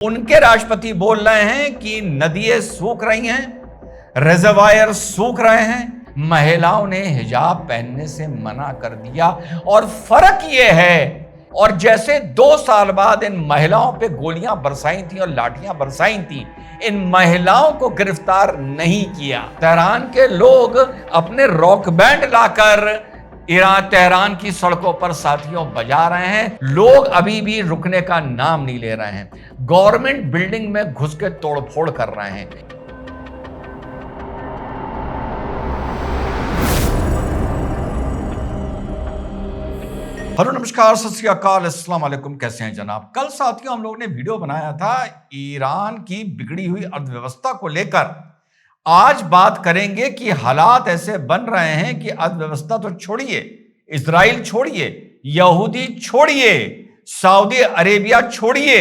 उनके राष्ट्रपति बोल रहे हैं कि नदियां सूख रही हैं, रिजर्वायर सूख रहे हैं। महिलाओं ने हिजाब पहनने से मना कर दिया और फर्क यह है, और जैसे 2 साल बाद इन महिलाओं पे गोलियां बरसाई थी और लाठियां बरसाई थी, इन महिलाओं को गिरफ्तार नहीं किया। तेहरान के लोग अपने रॉक बैंड लाकर तेहरान की सड़कों पर साथियों बजा रहे हैं। लोग अभी भी रुकने का नाम नहीं ले रहे हैं। गवर्नमेंट बिल्डिंग में घुस के तोड़फोड़ कर रहे हैं। हेलो, नमस्कार, सत श्री अकाल, अस्सलाम वालेकुम। कैसे हैं जनाब? कल साथियों हम लोगों ने वीडियो बनाया था ईरान की बिगड़ी हुई अर्थव्यवस्था को लेकर। आज बात करेंगे कि हालात ऐसे बन रहे हैं कि अर्थव्यवस्था तो छोड़िए, इजराइल छोड़िए, यहूदी छोड़िए, सऊदी अरेबिया छोड़िए,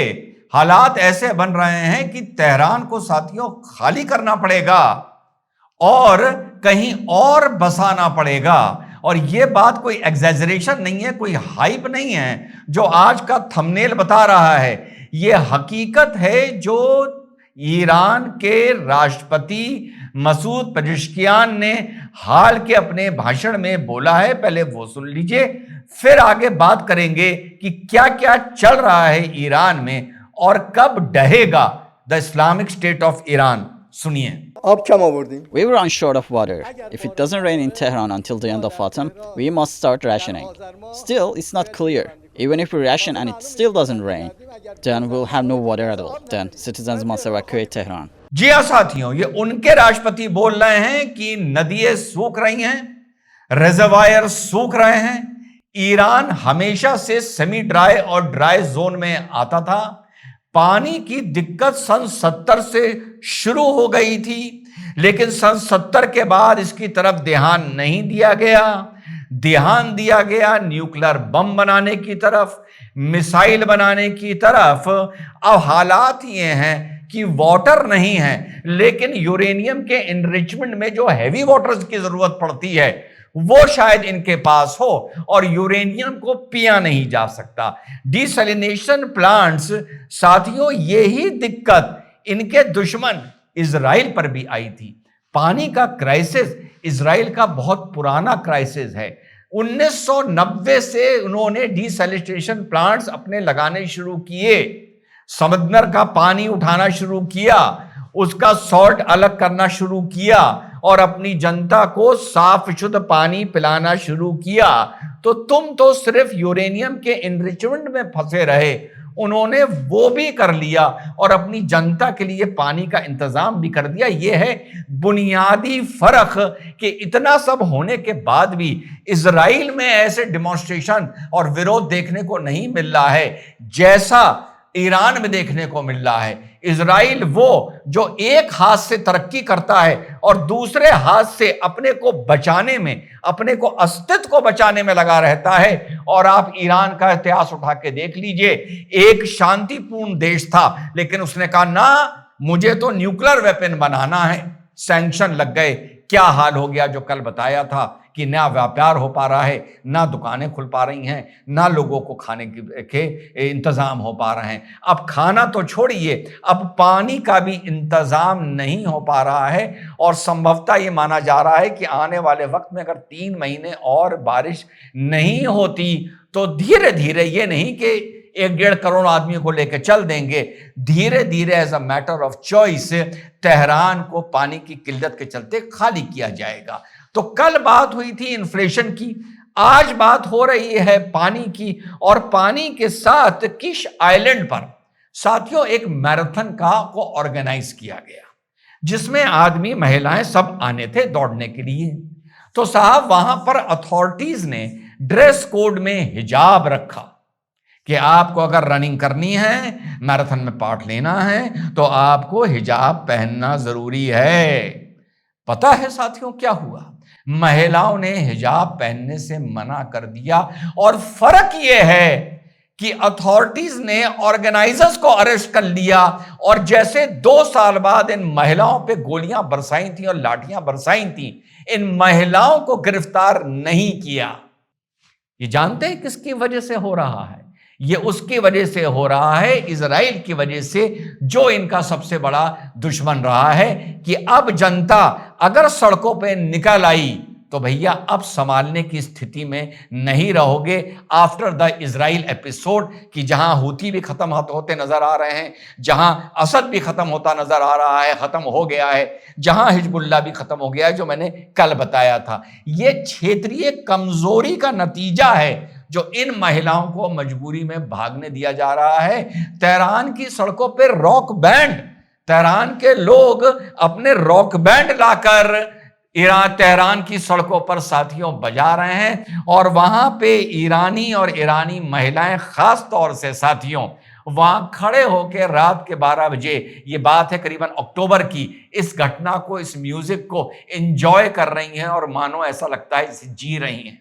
हालात ऐसे बन रहे हैं कि तेहरान को साथियों खाली करना पड़ेगा और कहीं और बसाना पड़ेगा। और यह बात कोई एग्जैजरेशन नहीं है, कोई हाइप नहीं है जो आज का थंबनेल बता रहा है। यह हकीकत है जो ईरान के राष्ट्रपति मसूद पेजेश्कियान ने हाल के अपने भाषण में बोला है। पहले वो सुन लीजिए, फिर आगे बात करेंगे कि क्या क्या चल रहा है ईरान में और कब डहेगा the Islamic state of Iran. सुनिए। We were on short of water. If it doesn't rain in Tehran until the end of autumn, we must start rationing. Still, it's not clear. Even if we ration and it still doesn't rain, then we'll have no water at all. Then citizens must evacuate Tehran. जी हाँ साथियों, ये उनके राष्ट्रपति बोल रहे हैं कि नदियां सूख रही हैं, रिजर्वायर सूख रहे हैं। ईरान हमेशा से सेमी ड्राई और ड्राई जोन में आता था। पानी की दिक्कत सन 70 से शुरू हो गई थी, लेकिन सन 70 के बाद इसकी तरफ ध्यान नहीं दिया गया। ध्यान दिया गया न्यूक्लियर बम बनाने की तरफ, मिसाइल बनाने की तरफ। अब हालात ये हैं कि वाटर नहीं है, लेकिन यूरेनियम के एनरिचमेंट में जो हैवी वाटर्स की जरूरत पड़ती है वो शायद इनके पास हो, और यूरेनियम को पिया नहीं जा सकता। डिसैलिनेशन प्लांट्स साथियों, यही दिक्कत इनके दुश्मन इजराइल पर भी आई थी। पानी का क्राइसिस इजराइल का बहुत पुराना क्राइसिस है। 1990 से उन्होंने डिसैलिनेशन प्लांट्स अपने लगाने शुरू किए, समंदर का पानी उठाना शुरू किया, उसका सॉल्ट अलग करना शुरू किया और अपनी जनता को साफ शुद्ध पानी पिलाना शुरू किया। तो तुम तो सिर्फ यूरेनियम के एनरिचमेंट में फंसे रहे, उन्होंने वो भी कर लिया और अपनी जनता के लिए पानी का इंतजाम भी कर दिया। यह है बुनियादी फर्क कि इतना सब होने के बाद भी इजराइल में ऐसे डिमॉन्स्ट्रेशन और विरोध देखने को नहीं मिल रहा है जैसा ईरान में देखने को मिल रहा है। इजराइल वो जो एक हाथ से तरक्की करता है और दूसरे हाथ से अपने को बचाने में, अपने को अस्तित्व को बचाने में लगा रहता है। और आप ईरान का इतिहास उठा के देख लीजिए, एक शांतिपूर्ण देश था, लेकिन उसने कहा ना, मुझे तो न्यूक्लियर वेपन बनाना है। सैंक्शन लग गए। क्या हाल हो गया जो कल बताया था कि ना व्यापार हो पा रहा है, ना दुकानें खुल पा रही हैं, ना लोगों को खाने के इंतजाम हो पा रहे हैं। अब खाना तो छोड़िए, अब पानी का भी इंतजाम नहीं हो पा रहा है। और संभवतः ये माना जा रहा है कि आने वाले वक्त में अगर 3 महीने और बारिश नहीं होती तो धीरे धीरे, ये नहीं कि 1-1.5 करोड़ आदमियों को लेकर चल देंगे, धीरे धीरे as a matter of choice Tehran को पानी की किल्लत के चलते खाली किया जाएगा। तो कल बात हुई थी इन्फ्लेशन की, आज बात हो रही है पानी की। और पानी के साथ किश आइलैंड पर साथियों एक मैराथन को ऑर्गेनाइज किया गया, जिसमें आदमी महिलाएं सब आने थे दौड़ने के लिए। तो साहब वहां पर अथॉरिटीज ने ड्रेस कोड में हिजाब रखा कि आपको अगर रनिंग करनी है, मैराथन में पार्ट लेना है, तो आपको हिजाब पहनना जरूरी है। पता है साथियों क्या हुआ? महिलाओं ने हिजाब पहनने से मना कर दिया। और फर्क यह है कि अथॉरिटीज ने ऑर्गेनाइजर्स को अरेस्ट कर लिया, और जैसे 2 साल बाद इन महिलाओं पे गोलियां बरसाई थी और लाठियां बरसाई थी, इन महिलाओं को गिरफ्तार नहीं किया। ये जानते हैं किसकी वजह से हो रहा है? ये उसकी वजह से हो रहा है, इजराइल की वजह से, जो इनका सबसे बड़ा दुश्मन रहा है, कि अब जनता अगर सड़कों पे निकल आई तो भैया अब संभालने की स्थिति में नहीं रहोगे। आफ्टर द इजराइल एपिसोड, कि जहां हूती भी खत्म होते नजर आ रहे हैं, जहां असद भी खत्म होता नजर आ रहा है, खत्म हो गया है, जहां हिजबुल्लाह भी खत्म हो गया है, जो मैंने कल बताया था। यह क्षेत्रीय कमजोरी का नतीजा है जो इन महिलाओं को मजबूरी में भागने दिया जा रहा है। तेहरान की सड़कों पर रॉक बैंड, तेहरान के लोग अपने रॉक बैंड लाकर तेहरान की सड़कों पर साथियों बजा रहे हैं, और वहां पे ईरानी और ईरानी महिलाएं खास तौर से साथियों वहां खड़े होकर रात के 12 बजे, ये बात है करीबन अक्टूबर की, इस घटना को, इस म्यूजिक को एंजॉय कर रही हैं और मानो ऐसा लगता है इसे जी रही हैं।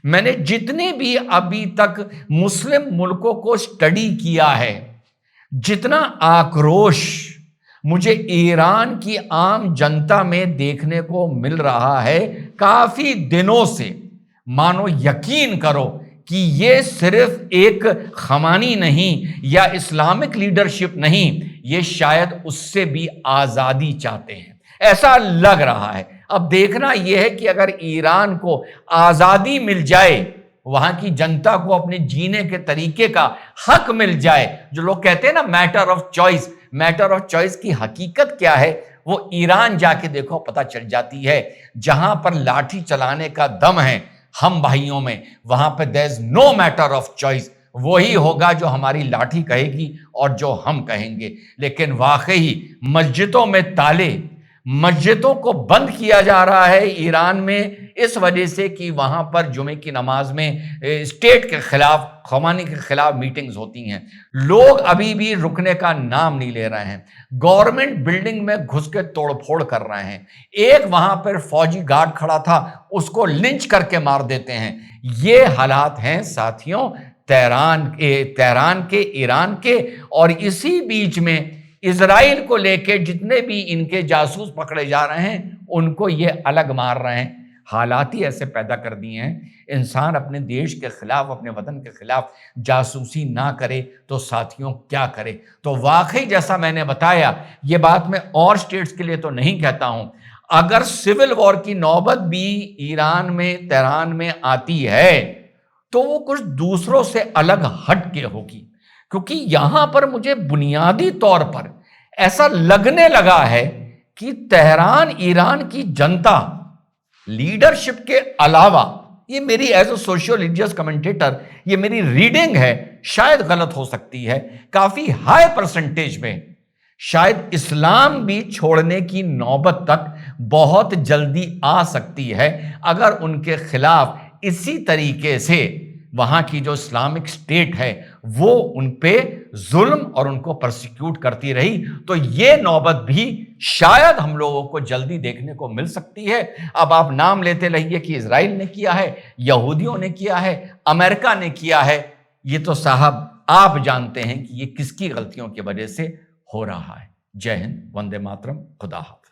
मैंने जितने भी अभी तक मुस्लिम मुल्कों को स्टडी किया है, जितना आक्रोश मुझे ईरान की आम जनता में देखने को मिल रहा है काफी दिनों से, मानो यकीन करो कि ये सिर्फ एक खमानी नहीं या इस्लामिक लीडरशिप नहीं, ये शायद उससे भी आजादी चाहते हैं, ऐसा लग रहा है। अब देखना यह है कि अगर ईरान को आजादी मिल जाए, वहां की जनता को अपने जीने के तरीके का हक मिल जाए, जो लोग कहते हैं ना matter of choice, matter of choice की हकीकत क्या है वो ईरान जाके देखो पता चल जाती है। जहां पर लाठी चलाने का दम है हम भाइयों में, वहां पर there is no matter of choice, वही होगा जो हमारी लाठी कहेगी और जो हम कहेंगे। लेकिन वाकई मस्जिदों में ताले, मस्जिदों को बंद किया जा रहा है ईरान में, इस वजह से कि वहां पर जुमे की नमाज में स्टेट के खिलाफ, खमानी के खिलाफ मीटिंग्स होती हैं। लोग अभी भी रुकने का नाम नहीं ले रहे हैं, गवर्नमेंट बिल्डिंग में घुस के तोड़फोड़ कर रहे हैं। एक वहां पर फौजी गार्ड खड़ा था, उसको लिंच करके मार देते हैं। ये हालात हैं साथियों तेहरान के, ईरान के, और इसी बीच में इजराइल को लेके जितने भी इनके जासूस पकड़े जा रहे हैं उनको ये अलग मार रहे हैं। हालात ही ऐसे पैदा कर दिए हैं, इंसान अपने देश के खिलाफ, अपने वतन के खिलाफ जासूसी ना करे तो साथियों क्या करे। तो वाकई जैसा मैंने बताया, ये बात मैं और स्टेट्स के लिए तो नहीं कहता हूं, अगर सिविल वॉर की नौबत भी ईरान में, तेहरान में आती है तो वो कुछ दूसरों से अलग हट के होगी, क्योंकि यहां पर मुझे बुनियादी तौर पर ऐसा लगने लगा है कि तेहरान, ईरान की जनता लीडरशिप के अलावा, ये मेरी as a socio religious commentator ये मेरी रीडिंग है, शायद गलत हो सकती है, काफी हाई परसेंटेज में शायद इस्लाम भी छोड़ने की नौबत तक बहुत जल्दी आ सकती है अगर उनके खिलाफ इसी तरीके से वहां की जो इस्लामिक स्टेट है वो उन पे जुल्म और उनको प्रोसिक्यूट करती रही, तो ये नौबत भी शायद हम लोगों को जल्दी देखने को मिल सकती है। अब आप नाम लेते रहिए कि इजराइल ने किया है, यहूदियों ने किया है, अमेरिका ने किया है, ये तो साहब आप जानते हैं कि ये किसकी गलतियों की वजह से हो रहा है। जय हिंद, वंदे मातरम, खुदा हाफिज।